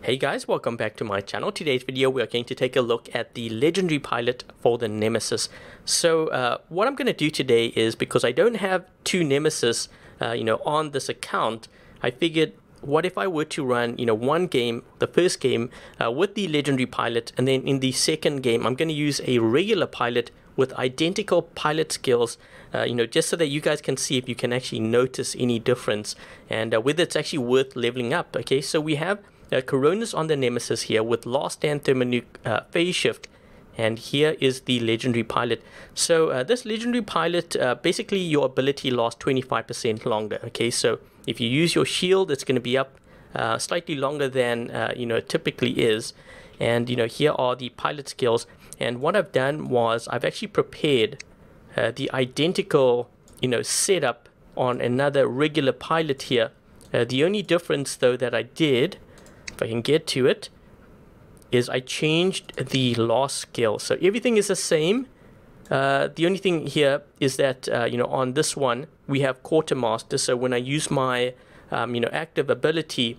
Hey guys, welcome back to my channel. Today's video we are going to take a look at the legendary pilot for the Nemesis. So what I'm going to do today is, because I don't have two Nemesis on this account, I figured what if I were to run one game, the first game with the legendary pilot, and then in the second game I'm going to use a regular pilot with identical pilot skills, just so that you guys can see if you can actually notice any difference and whether it's actually worth leveling up. Okay, so we have Coronas on the Nemesis here with Last Stand Thermonuke phase shift, and here is the legendary pilot. So this legendary pilot, basically your ability lasts 25% longer. Okay, so if you use your shield, it's going to be up slightly longer than it typically is. And here are the pilot skills. And what I've done was I've actually prepared the identical setup on another regular pilot here. The only difference though that I did, if I can get to it, is I changed the loss skill. So everything is the same. The only thing here is that on this one we have Quartermaster. So when I use my active ability,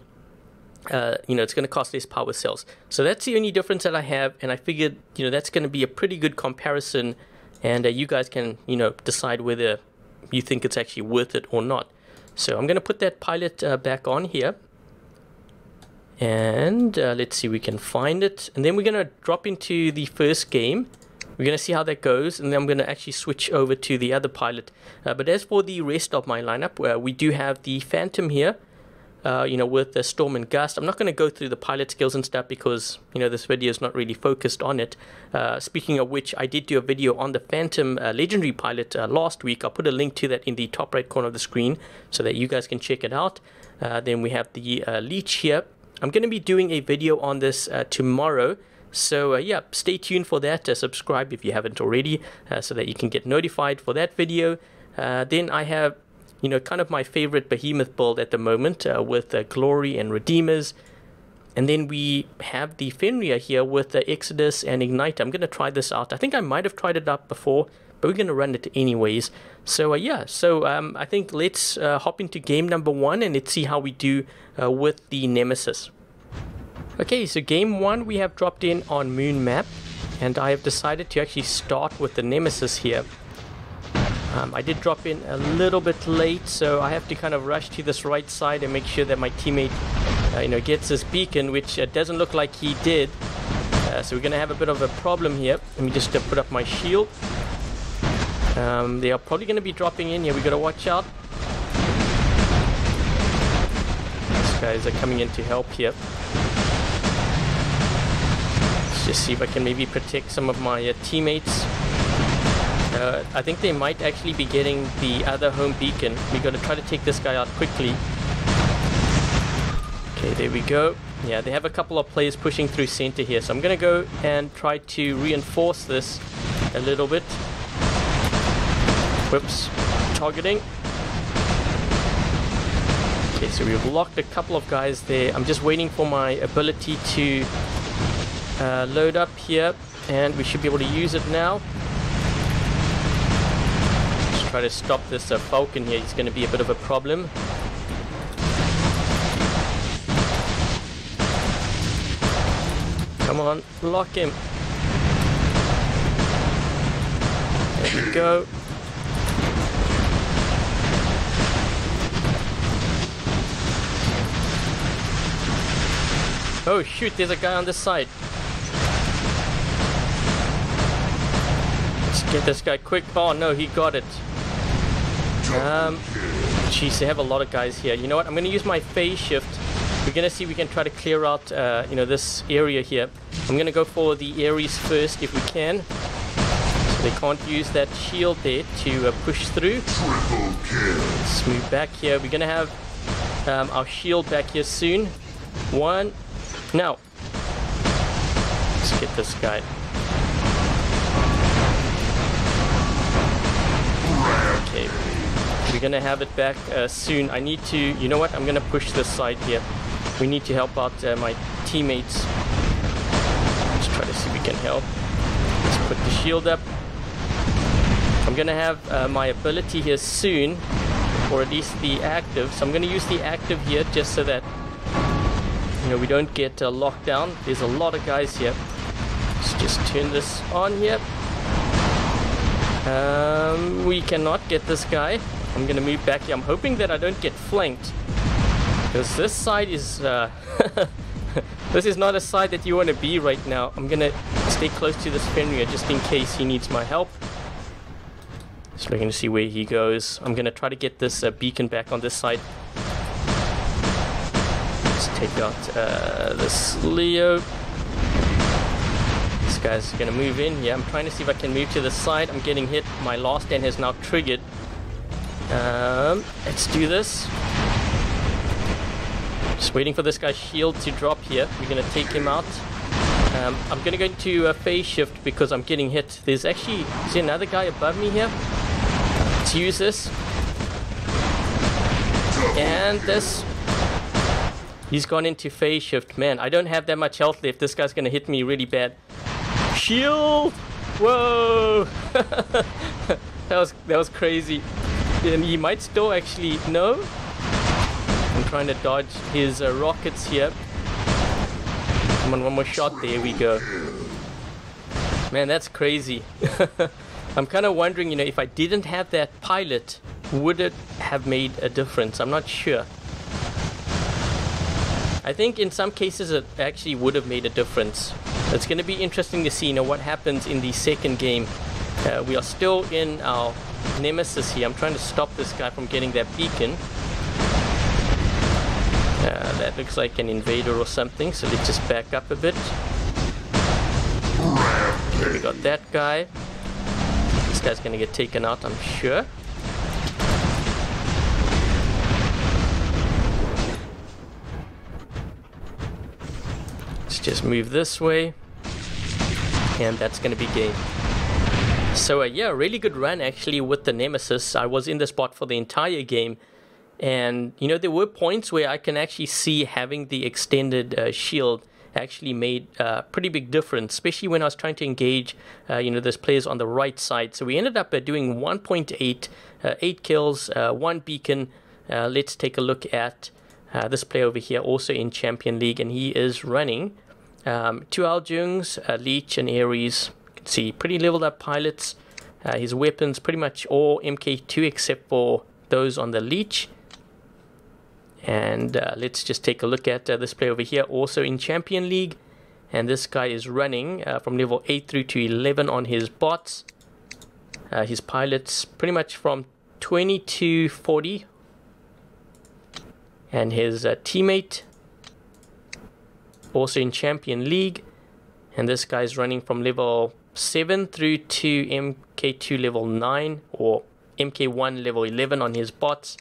it's going to cost less power cells. So that's the only difference that I have, and I figured that's going to be a pretty good comparison, and you guys can decide whether you think it's actually worth it or not. So I'm going to put that pilot back on here, and let's see, we can find it, and then we're going to drop into the first game. We're going to see how that goes, and then I'm going to actually switch over to the other pilot. But as for the rest of my lineup, we do have the Phantom here, with the Storm and Gust. I'm not going to go through the pilot skills and stuff because this video is not really focused on it. Speaking of which, I did do a video on the Phantom legendary pilot last week. I'll put a link to that in the top right corner of the screen so that you guys can check it out. Then we have the Leech here. I'm going to be doing a video on this tomorrow, so yeah, stay tuned for that. Subscribe if you haven't already, so that you can get notified for that video. Then I have kind of my favorite behemoth build at the moment, with Glory and Redeemers. And then we have the Fenrir here with Exodus and Ignite. I'm going to try this out. I think I might have tried it out before, but we're going to run it anyways. So yeah, so I think let's hop into game number one and let's see how we do with the Nemesis. Okay, so game one we have dropped in on Moon Map, and I have decided to actually start with the Nemesis here. I did drop in a little bit late, so I have to kind of rush to this right side and make sure that my teammate gets this beacon, which doesn't look like he did. So we're going to have a bit of a problem here. Let me just put up my shield. They are probably going to be dropping in here. We got to watch out. These guys are coming in to help here. Let's just see if I can maybe protect some of my teammates. I think they might actually be getting the other home beacon. We got to try to take this guy out quickly. Okay, there we go. Yeah, they have a couple of players pushing through center here, so I'm going to go and try to reinforce this a little bit. Whoops, targeting. Okay, so we've locked a couple of guys there. I'm just waiting for my ability to load up here, and we should be able to use it now. Just try to stop this Falcon here. He's going to be a bit of a problem. Come on, lock him. There we go. Oh shoot, there's a guy on this side. Let's get this guy quick. Oh no, he got it. Jeez, they have a lot of guys here. You know what, I'm going to use my phase shift. We're going to see if we can try to clear out this area here. I'm going to go for the Ares first if we can. So they can't use that shield there to push through. Let's move back here. We're going to have our shield back here soon. One. Now, let's get this guy. Okay, we're gonna have it back soon. I need to, you know what, I'm gonna push this side here. We need to help out my teammates. Let's try to see if we can help. Let's put the shield up. I'm gonna have my ability here soon, or at least the active. So I'm gonna use the active here just so that you know, we don't get locked down. There's a lot of guys here. Let's just turn this on here. We cannot get this guy. I'm gonna move back here. I'm hoping that I don't get flanked, because this side is this is not a side that you want to be right now. I'm gonna stay close to this Fenrir just in case he needs my help. Just looking to see where he goes. I'm gonna try to get this beacon back on this side. Let's take out this Leo. This guy's gonna move in. Yeah, I'm trying to see if I can move to the side. I'm getting hit. My last stand has now triggered. Let's do this. Just waiting for this guy's shield to drop here. We're gonna take him out. I'm gonna go into a phase shift because I'm getting hit. There's actually, is there another guy above me here? Let's use this. And this. He's gone into phase shift. Man, I don't have that much health left. This guy's gonna hit me really bad. Shield! Whoa! that was crazy. And he might still actually no. I'm trying to dodge his rockets here. Come on, one more shot. There we go. Man, that's crazy. I'm kind of wondering, you know, if I didn't have that pilot, would it have made a difference? I'm not sure. I think in some cases it actually would have made a difference. It's going to be interesting to see, you know, what happens in the second game. We are still in our Nemesis here. I'm trying to stop this guy from getting that beacon. That looks like an invader or something, so let's just back up a bit. Okay, we got that guy. This guy's gonna get taken out, I'm sure. Let's just move this way, and that's gonna be game. So yeah, really good run actually with the Nemesis. I was in the spot for the entire game. And, you know, there were points where I can actually see having the extended shield actually made a pretty big difference, especially when I was trying to engage, you know, those players on the right side. So we ended up doing 1.8, 8 kills, 1 beacon. Let's take a look at this player over here, also in Champion League, and he is running 2 Aljungs, Leech, and Ares. You can see pretty leveled up pilots. His weapons pretty much all MK2 except for those on the Leech. And let's just take a look at this player over here, also in Champion League. And this guy is running from level 8 through to 11 on his bots. His pilots pretty much from 20 to 40. And his teammate, also in Champion League. And this guy is running from level 7 through to MK2 level 9, or MK1 level 11 on his bots.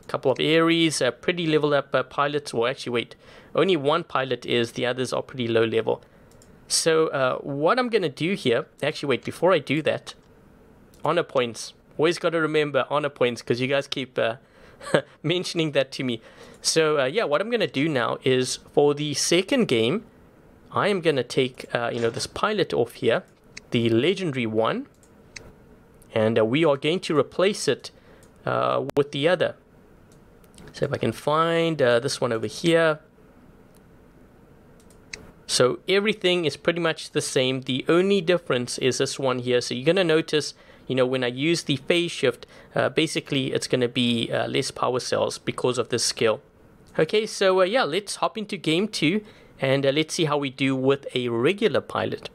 Couple of Ares, pretty leveled up pilots. Well, actually, wait, only one pilot is, the others are pretty low level. So what I'm going to do here, actually, wait, before I do that, honor points. Always got to remember honor points, because you guys keep mentioning that to me. So yeah, what I'm going to do now is, for the second game, I am going to take you know, this pilot off here, the legendary one, and we are going to replace it with the other. So if I can find this one over here. So everything is pretty much the same. The only difference is this one here. So you're going to notice, you know, when I use the phase shift, basically it's going to be less power cells because of this skill. Okay, so yeah, let's hop into game 2 and let's see how we do with a regular pilot.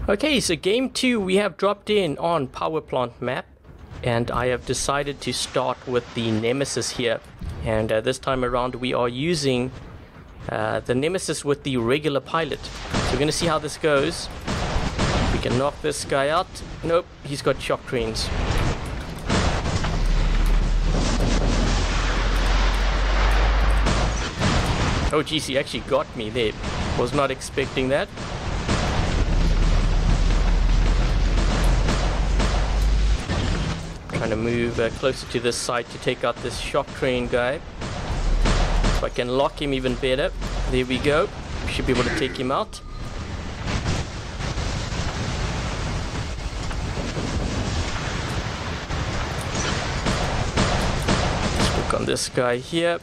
Okay, so game 2 we have dropped in on power plant map. And I have decided to start with the Nemesis here. And this time around we are using the Nemesis with the regular pilot. So we're going to see how this goes. We can knock this guy out. Nope, he's got shock trains. Oh geez, he actually got me there. Was not expecting that. Trying to move closer to this side to take out this shock train guy. If I can lock him even better. There we go. Should be able to take him out. Let's work on this guy here.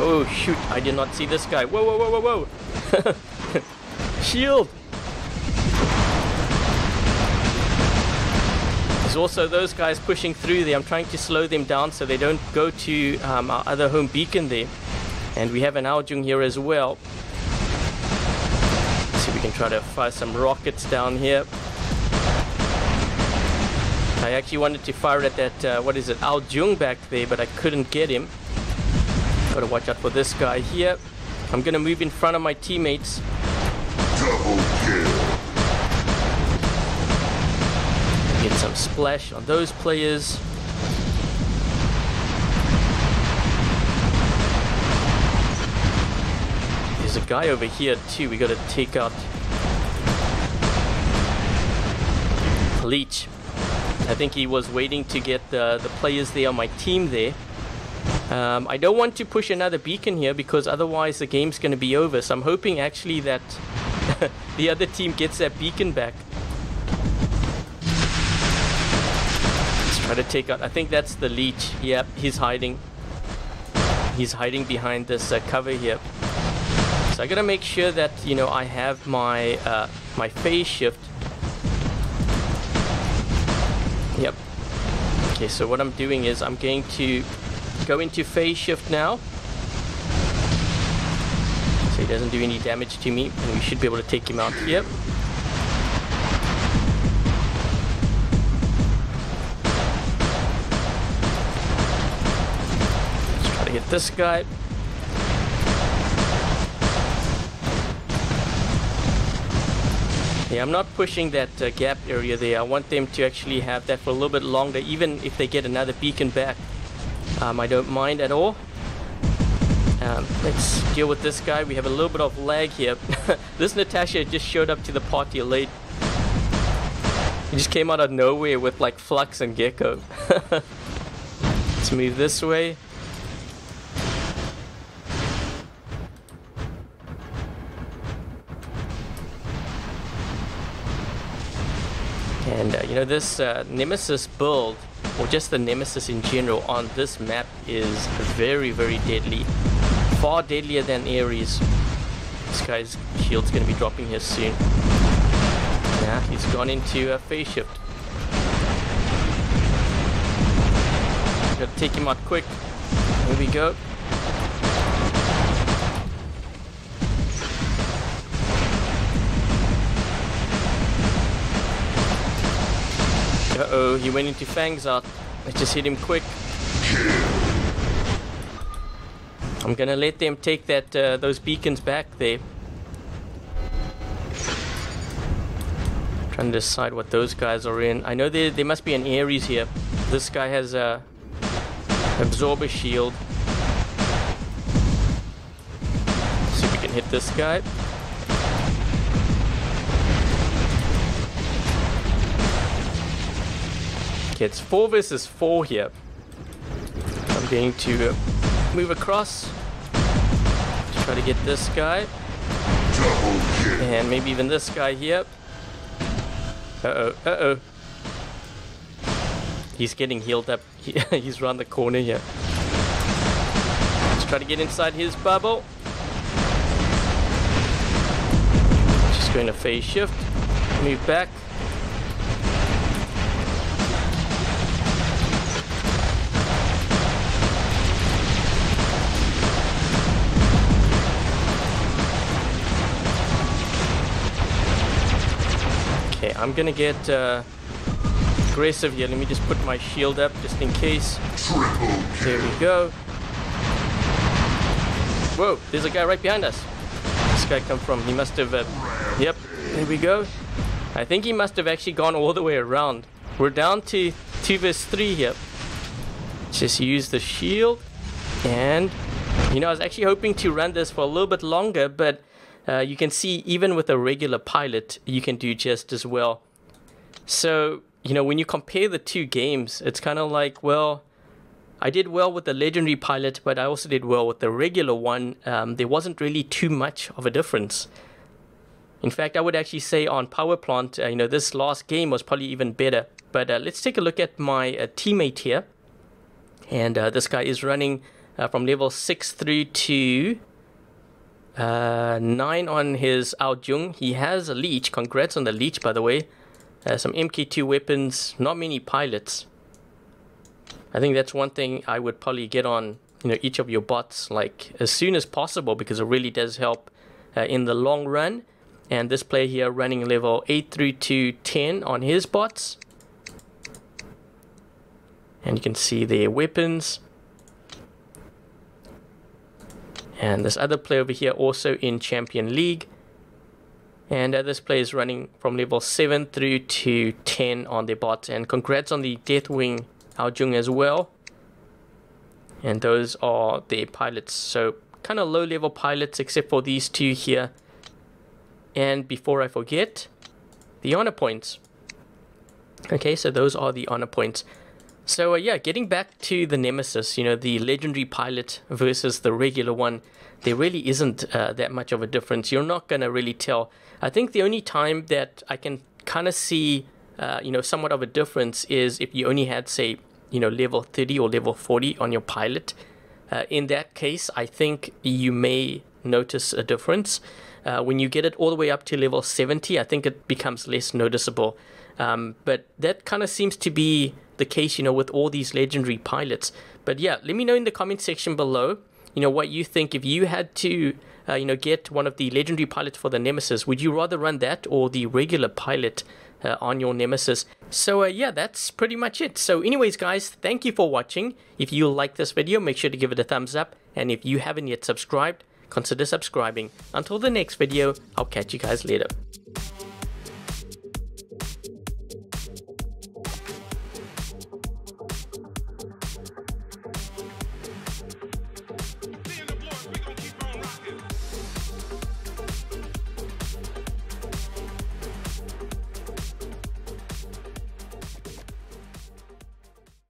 Oh shoot, I did not see this guy. Whoa, whoa, whoa, whoa, whoa. Shield. There's also those guys pushing through there. I'm trying to slow them down so they don't go to our other home beacon there. And we have an Aljung here as well. Let's see if we can try to fire some rockets down here. I actually wanted to fire at that, what is it, Aljung back there, but I couldn't get him. Gotta watch out for this guy here. I'm gonna move in front of my teammates. Double kill. Get some splash on those players. There's a guy over here too. We gotta take out Leech. I think he was waiting to get the players there on my team there. I don't want to push another beacon here because otherwise the game's going to be over. So I'm hoping actually that the other team gets that beacon back. Let's try to take out, I think that's the Leech. Yep, he's hiding. He's hiding behind this cover here. So I got to make sure that, you know, I have my my phase shift. Yep. Okay, so what I'm doing is I'm going to go into phase shift now. So he doesn't do any damage to me. And we should be able to take him out here. Let's try to hit this guy. Yeah, I'm not pushing that gap area there. I want them to actually have that for a little bit longer, even if they get another beacon back. I don't mind at all. Let's deal with this guy. We have a little bit of lag here. This Natasha just showed up to the party late. He just came out of nowhere with like Flux and Gecko. Let's move this way. And you know, this Nemesis build, or just the Nemesis in general on this map, is very, very deadly. Far deadlier than Ares. This guy's shield's going to be dropping here soon. Yeah, he's gone into a phase shift. Gotta take him out quick. Here we go. Uh-oh, he went into Fangs out. Let's just hit him quick. I'm gonna let them take that those beacons back there. Trying to decide what those guys are in. I know there must be an Ares here. This guy has a absorber shield. See if we can hit this guy. Okay, it's 4 versus 4 here. I'm going to move across to try to get this guy. And maybe even this guy here. Uh-oh, uh-oh. He's getting healed up. He's around the corner here. Let's try to get inside his bubble. Just going to phase shift. Move back. Okay, I'm gonna get aggressive here. Let me just put my shield up just in case. There we go. Whoa, there's a guy right behind us. This guy come from, he must have, yep, there we go. I think he must have actually gone all the way around. We're down to 2 versus 3 here. Just use the shield. And, you know, I was actually hoping to run this for a little bit longer, but you can see even with a regular pilot, you can do just as well. So, you know, when you compare the two games, it's kind of like, well, I did well with the legendary pilot, but I also did well with the regular one. There wasn't really too much of a difference. In fact, I would actually say on power plant, you know, this last game was probably even better. But let's take a look at my teammate here. And this guy is running from level 6 through to 9 on his Aojung. He has a leech. Congrats on the leech, by the way. Some MK2 weapons, not many pilots. I think that's one thing I would probably get on, each of your bots like as soon as possible, because it really does help in the long run. And this player here running level 8 through to 10 on his bots. And you can see their weapons. And this other player over here also in Champion League. And this player is running from level 7 through to 10 on their bots. And congrats on the Deathwing Aojung as well. And those are their pilots. So kind of low level pilots except for these two here. And before I forget, the honor points. Okay, so those are the honor points. So yeah, getting back to the Nemesis, the legendary pilot versus the regular one, there really isn't that much of a difference. You're not going to really tell. I think the only time that I can kind of see, somewhat of a difference is if you only had, say, level 30 or level 40 on your pilot. In that case, I think you may notice a difference. When you get it all the way up to level 70, I think it becomes less noticeable. But that kind of seems to be the case, with all these legendary pilots. But yeah, let me know in the comment section below, what you think. If you had to, get one of the legendary pilots for the Nemesis, would you rather run that or the regular pilot on your Nemesis? So yeah, that's pretty much it. So anyways, guys, thank you for watching. If you like this video, make sure to give it a thumbs up. And if you haven't yet subscribed, consider subscribing. Until the next video, I'll catch you guys later.